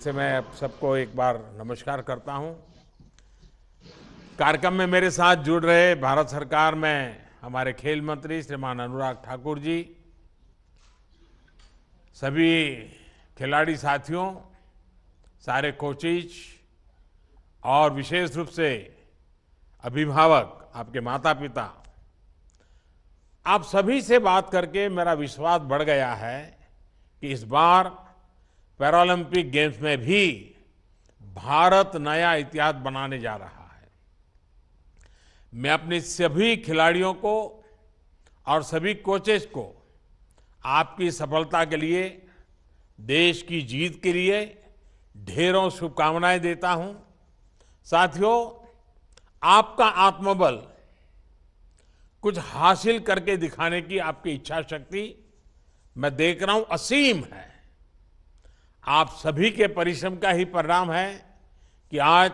से मैं आप सबको एक बार नमस्कार करता हूं। कार्यक्रम में मेरे साथ जुड़ रहे भारत सरकार में हमारे खेल मंत्री श्रीमान अनुराग ठाकुर जी, सभी खिलाड़ी साथियों, सारे कोचेज और विशेष रूप से अभिभावक, आपके माता पिता, आप सभी से बात करके मेरा विश्वास बढ़ गया है कि इस बार पैरालंपिक गेम्स में भी भारत नया इतिहास बनाने जा रहा है। मैं अपने सभी खिलाड़ियों को और सभी कोचेस को आपकी सफलता के लिए, देश की जीत के लिए ढेरों शुभकामनाएं देता हूं। साथियों, आपका आत्मबल, कुछ हासिल करके दिखाने की आपकी इच्छा शक्ति मैं देख रहा हूं असीम है। आप सभी के परिश्रम का ही परिणाम है कि आज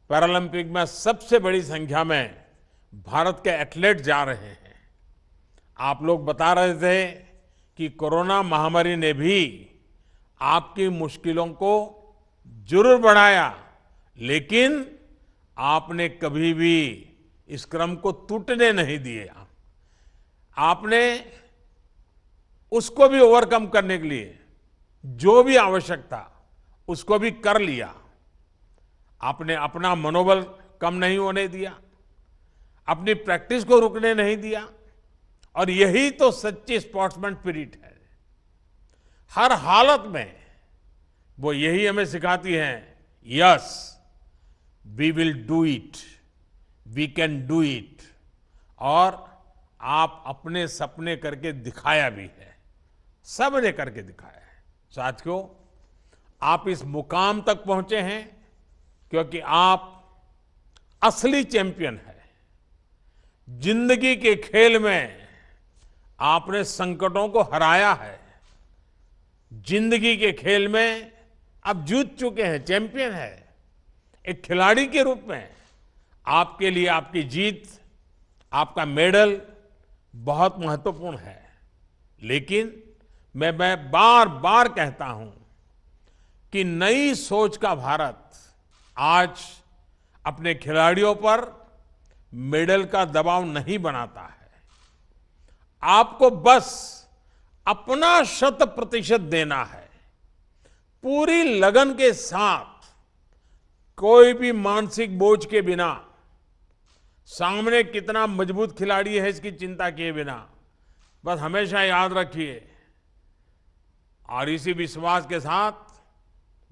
पैरालंपिक में सबसे बड़ी संख्या में भारत के एथलीट जा रहे हैं। आप लोग बता रहे थे कि कोरोना महामारी ने भी आपकी मुश्किलों को जरूर बढ़ाया, लेकिन आपने कभी भी इस क्रम को टूटने नहीं दिया। आपने उसको भी ओवरकम करने के लिए जो भी आवश्यक था उसको भी कर लिया। आपने अपना मनोबल कम नहीं होने दिया, अपनी प्रैक्टिस को रुकने नहीं दिया, और यही तो सच्ची स्पोर्ट्समैन स्पिरिट है। हर हालत में वो यही हमें सिखाती हैं, yes we will do it, we can do it. और आप अपने सपने करके दिखाया भी है, सबने करके दिखाया है। साथियों, आप इस मुकाम तक पहुंचे हैं क्योंकि आप असली चैंपियन हैं। जिंदगी के खेल में आपने संकटों को हराया है। जिंदगी के खेल में आप जीत चुके हैं, चैंपियन है। एक खिलाड़ी के रूप में आपके लिए आपकी जीत, आपका मेडल बहुत महत्वपूर्ण है। लेकिन मैं बार बार कहता हूं कि नई सोच का भारत आज अपने खिलाड़ियों पर मेडल का दबाव नहीं बनाता है। आपको बस अपना 100% देना है, पूरी लगन के साथ, कोई भी मानसिक बोझ के बिना, सामने कितना मजबूत खिलाड़ी है इसकी चिंता किए बिना। बस हमेशा याद रखिए, और इसी विश्वास के साथ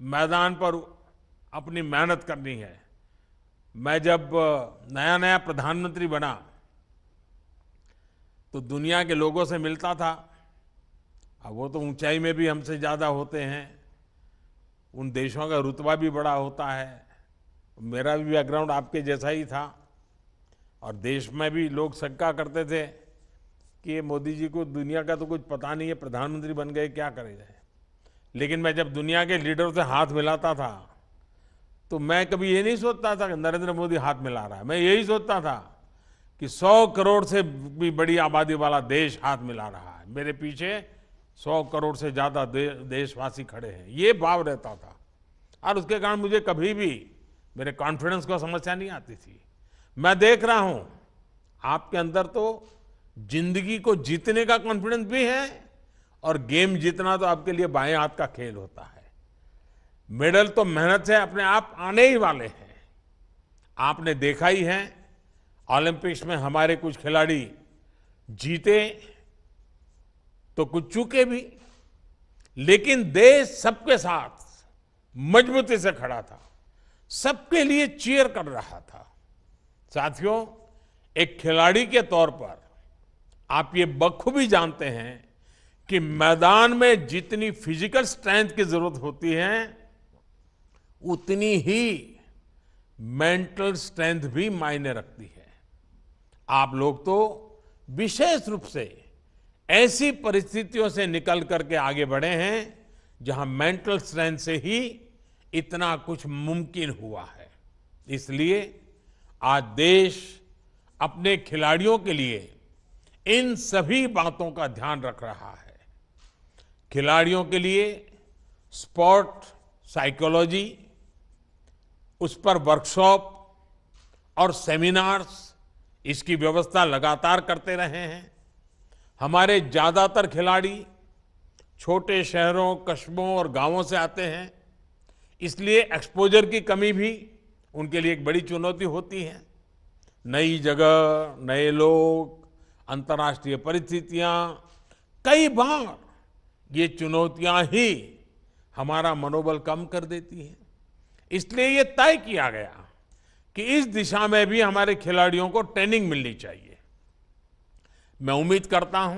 मैदान पर अपनी मेहनत करनी है। मैं जब नया नया प्रधानमंत्री बना तो दुनिया के लोगों से मिलता था। अब वो तो ऊंचाई में भी हमसे ज़्यादा होते हैं, उन देशों का रुतबा भी बड़ा होता है। मेरा भी बैकग्राउंड आपके जैसा ही था, और देश में भी लोग शंका करते थे कि ये मोदी जी को दुनिया का तो कुछ पता नहीं है, प्रधानमंत्री बन गए, क्या करेंगे। लेकिन मैं जब दुनिया के लीडर से हाथ मिलाता था तो मैं कभी ये नहीं सोचता था कि नरेंद्र मोदी हाथ मिला रहा है। मैं यही सोचता था कि 100 करोड़ से भी बड़ी आबादी वाला देश हाथ मिला रहा है, मेरे पीछे 100 करोड़ से ज़्यादा देशवासी खड़े हैं। ये भाव रहता था, और उसके कारण मुझे कभी भी मेरे कॉन्फिडेंस को समस्या नहीं आती थी। मैं देख रहा हूं आपके अंदर तो जिंदगी को जीतने का कॉन्फिडेंस भी है, और गेम जीतना तो आपके लिए बाएं हाथ का खेल होता है। मेडल तो मेहनत से अपने आप आने ही वाले हैं। आपने देखा ही है, ओलंपिक्स में हमारे कुछ खिलाड़ी जीते तो कुछ चूके भी, लेकिन देश सबके साथ मजबूती से खड़ा था, सबके लिए चीयर कर रहा था। साथियों, एक खिलाड़ी के तौर पर आप ये बखूबी जानते हैं कि मैदान में जितनी फिजिकल स्ट्रेंथ की जरूरत होती है, उतनी ही मेंटल स्ट्रेंथ भी मायने रखती है। आप लोग तो विशेष रूप से ऐसी परिस्थितियों से निकल करके आगे बढ़े हैं जहां मेंटल स्ट्रेंथ से ही इतना कुछ मुमकिन हुआ है। इसलिए आज देश अपने खिलाड़ियों के लिए इन सभी बातों का ध्यान रख रहा है। खिलाड़ियों के लिए स्पोर्ट साइकोलॉजी, उस पर वर्कशॉप और सेमिनार्स, इसकी व्यवस्था लगातार करते रहे हैं। हमारे ज्यादातर खिलाड़ी छोटे शहरों, कस्बों और गांवों से आते हैं, इसलिए एक्सपोजर की कमी भी उनके लिए एक बड़ी चुनौती होती है। नई जगह, नए लोग, अंतर्राष्ट्रीय परिस्थितियां, कई बार ये चुनौतियां ही हमारा मनोबल कम कर देती हैं। इसलिए ये तय किया गया कि इस दिशा में भी हमारे खिलाड़ियों को ट्रेनिंग मिलनी चाहिए। मैं उम्मीद करता हूं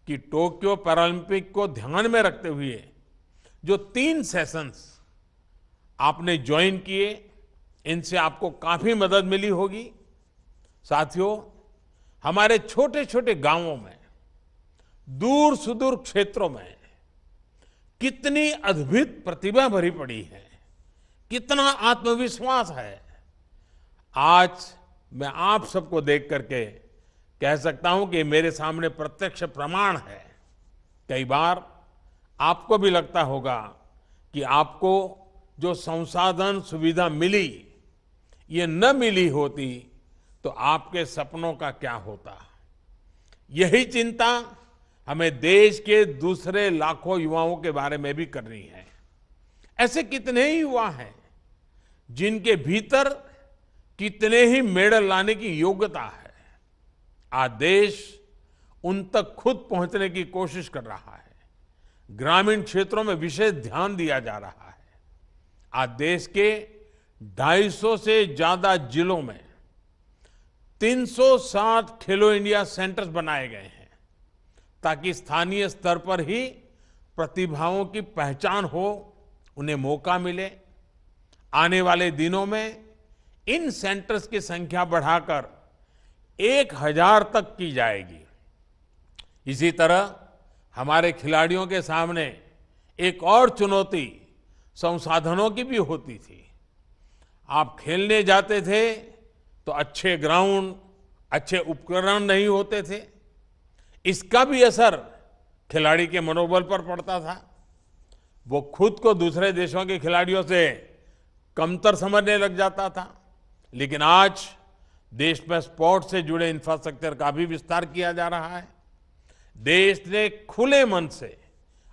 कि टोक्यो पैरालंपिक को ध्यान में रखते हुए जो 3 सेशंस आपने ज्वाइन किए, इनसे आपको काफी मदद मिली होगी। साथियों, हमारे छोटे छोटे गांवों में, दूर सुदूर क्षेत्रों में कितनी अद्भुत प्रतिभा भरी पड़ी है, कितना आत्मविश्वास है। आज मैं आप सबको देख करके कह सकता हूं कि मेरे सामने प्रत्यक्ष प्रमाण है। कई बार आपको भी लगता होगा कि आपको जो संसाधन सुविधा मिली, ये न मिली होती तो आपके सपनों का क्या होता। यही चिंता हमें देश के दूसरे लाखों युवाओं के बारे में भी करनी है। ऐसे कितने ही युवा हैं जिनके भीतर कितने ही मेडल लाने की योग्यता है। आज देश उन तक खुद पहुंचने की कोशिश कर रहा है। ग्रामीण क्षेत्रों में विशेष ध्यान दिया जा रहा है। आज देश के 250 से ज्यादा जिलों में 360 खेलो इंडिया सेंटर्स बनाए गए हैं, ताकि स्थानीय स्तर पर ही प्रतिभाओं की पहचान हो, उन्हें मौका मिले। आने वाले दिनों में इन सेंटर्स की संख्या बढ़ाकर 1000 तक की जाएगी। इसी तरह हमारे खिलाड़ियों के सामने एक और चुनौती संसाधनों की भी होती थी। आप खेलने जाते थे तो अच्छे ग्राउंड, अच्छे उपकरण नहीं होते थे। इसका भी असर खिलाड़ी के मनोबल पर पड़ता था। वो खुद को दूसरे देशों के खिलाड़ियों से कमतर समझने लग जाता था। लेकिन आज देश में स्पोर्ट्स से जुड़े इंफ्रास्ट्रक्चर का भी विस्तार किया जा रहा है। देश ने खुले मन से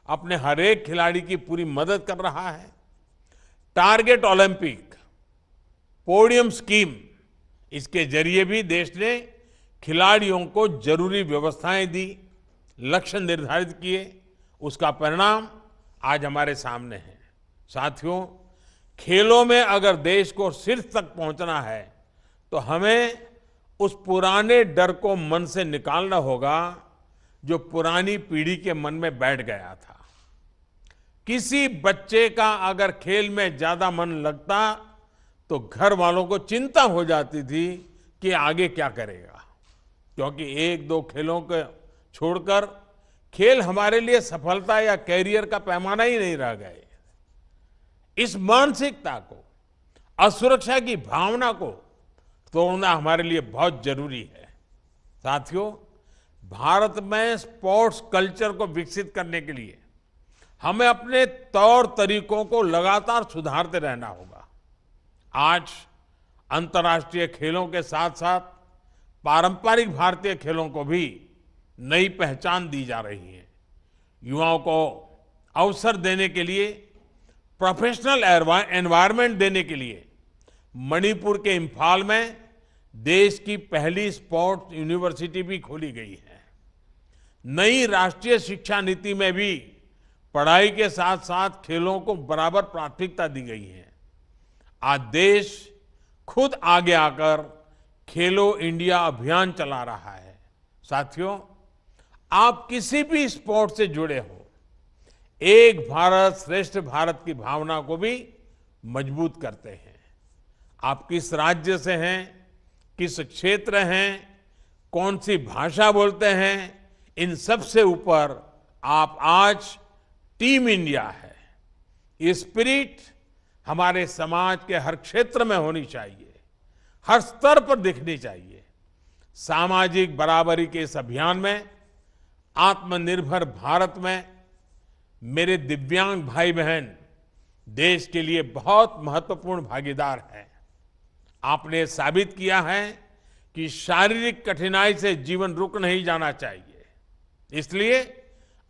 अपने हर एक खिलाड़ी की पूरी मदद कर रहा है। टारगेट ओलंपिक, पोडियम स्कीम, इसके जरिए भी देश ने खिलाड़ियों को जरूरी व्यवस्थाएं दी, लक्ष्य निर्धारित किए। उसका परिणाम आज हमारे सामने है। साथियों, खेलों में अगर देश को शीर्ष तक पहुंचना है तो हमें उस पुराने डर को मन से निकालना होगा जो पुरानी पीढ़ी के मन में बैठ गया था। किसी बच्चे का अगर खेल में ज्यादा मन लगता तो घर वालों को चिंता हो जाती थी कि आगे क्या करेगा, क्योंकि 1-2 खेलों को छोड़कर खेल हमारे लिए सफलता या कैरियर का पैमाना ही नहीं रह गए। इस मानसिकता को, असुरक्षा की भावना को तोड़ना हमारे लिए बहुत जरूरी है। साथियों, भारत में स्पोर्ट्स कल्चर को विकसित करने के लिए हमें अपने तौर तरीकों को लगातार सुधारते रहना होगा। आज अंतर्राष्ट्रीय खेलों के साथ साथ पारंपरिक भारतीय खेलों को भी नई पहचान दी जा रही है। युवाओं को अवसर देने के लिए, प्रोफेशनल एनवायरनमेंट देने के लिए मणिपुर के इंफाल में देश की पहली स्पोर्ट्स यूनिवर्सिटी भी खोली गई है। नई राष्ट्रीय शिक्षा नीति में भी पढ़ाई के साथ साथ खेलों को बराबर प्राथमिकता दी गई है। आज देश खुद आगे आकर खेलो इंडिया अभियान चला रहा है। साथियों, आप किसी भी स्पोर्ट से जुड़े हो, एक भारत श्रेष्ठ भारत की भावना को भी मजबूत करते हैं। आप किस राज्य से हैं, किस क्षेत्र हैं, कौन सी भाषा बोलते हैं, इन सब से ऊपर आप आज टीम इंडिया है। ये स्पिरिट हमारे समाज के हर क्षेत्र में होनी चाहिए, हर स्तर पर दिखनी चाहिए। सामाजिक बराबरी के इस अभियान में, आत्मनिर्भर भारत में मेरे दिव्यांग भाई बहन देश के लिए बहुत महत्वपूर्ण भागीदार है। आपने साबित किया है कि शारीरिक कठिनाई से जीवन रुक नहीं जाना चाहिए। इसलिए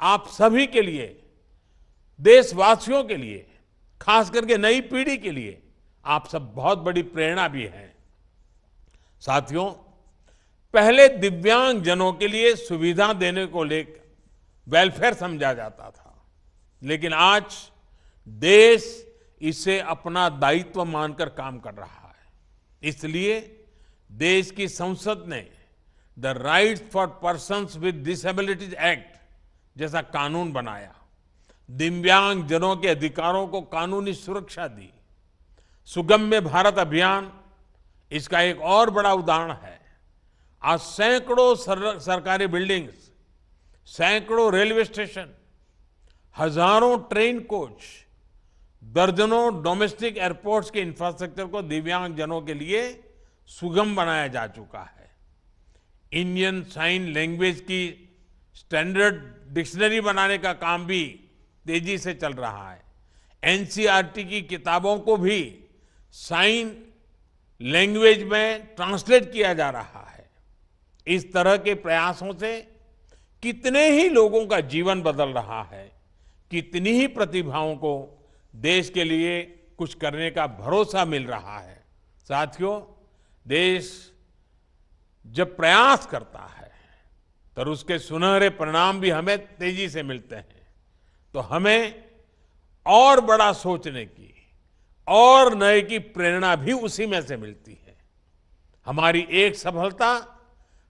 आप सभी के लिए, देशवासियों के लिए, खास करके नई पीढ़ी के लिए आप सब बहुत बड़ी प्रेरणा भी हैं। साथियों, पहले दिव्यांग जनों के लिए सुविधा देने को लेकर वेलफेयर समझा जाता था, लेकिन आज देश इसे अपना दायित्व मानकर काम कर रहा है। इसलिए देश की संसद ने the rights for persons with disabilities act जैसा कानून बनाया, दिव्यांग जनों के अधिकारों को कानूनी सुरक्षा दी। सुगम्य भारत अभियान इसका एक और बड़ा उदाहरण है। आज सैकड़ों सरकारी बिल्डिंग्स, सैकड़ों रेलवे स्टेशन, हजारों ट्रेन कोच, दर्जनों डोमेस्टिक एयरपोर्ट्स के इंफ्रास्ट्रक्चर को दिव्यांग जनों के लिए सुगम बनाया जा चुका है। इंडियन साइन लैंग्वेज की स्टैंडर्ड डिक्शनरी बनाने का काम भी तेजी से चल रहा है। एनसीईआरटी की किताबों को भी साइन लैंग्वेज में ट्रांसलेट किया जा रहा है। इस तरह के प्रयासों से कितने ही लोगों का जीवन बदल रहा है, कितनी ही प्रतिभाओं को देश के लिए कुछ करने का भरोसा मिल रहा है। साथियों, देश जब प्रयास करता है तो उसके सुनहरे परिणाम भी हमें तेजी से मिलते हैं। तो हमें और बड़ा सोचने की और नए की प्रेरणा भी उसी में से मिलती है। हमारी एक सफलता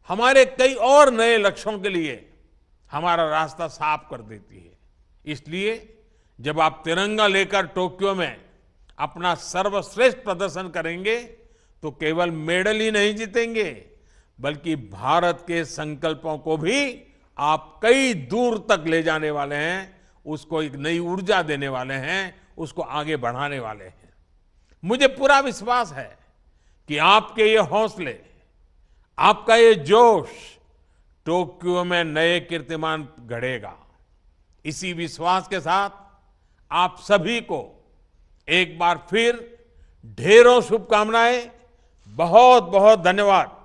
हमारे कई और नए लक्ष्यों के लिए हमारा रास्ता साफ कर देती है। इसलिए जब आप तिरंगा लेकर टोक्यो में अपना सर्वश्रेष्ठ प्रदर्शन करेंगे तो केवल मेडल ही नहीं जीतेंगे, बल्कि भारत के संकल्पों को भी आप कई दूर तक ले जाने वाले हैं, उसको एक नई ऊर्जा देने वाले हैं, उसको आगे बढ़ाने वाले हैं। मुझे पूरा विश्वास है कि आपके ये हौसले, आपका ये जोश टोक्यो में नए कीर्तिमान गढ़ेगा। इसी विश्वास के साथ आप सभी को एक बार फिर ढेरों शुभकामनाएं। बहुत बहुत धन्यवाद।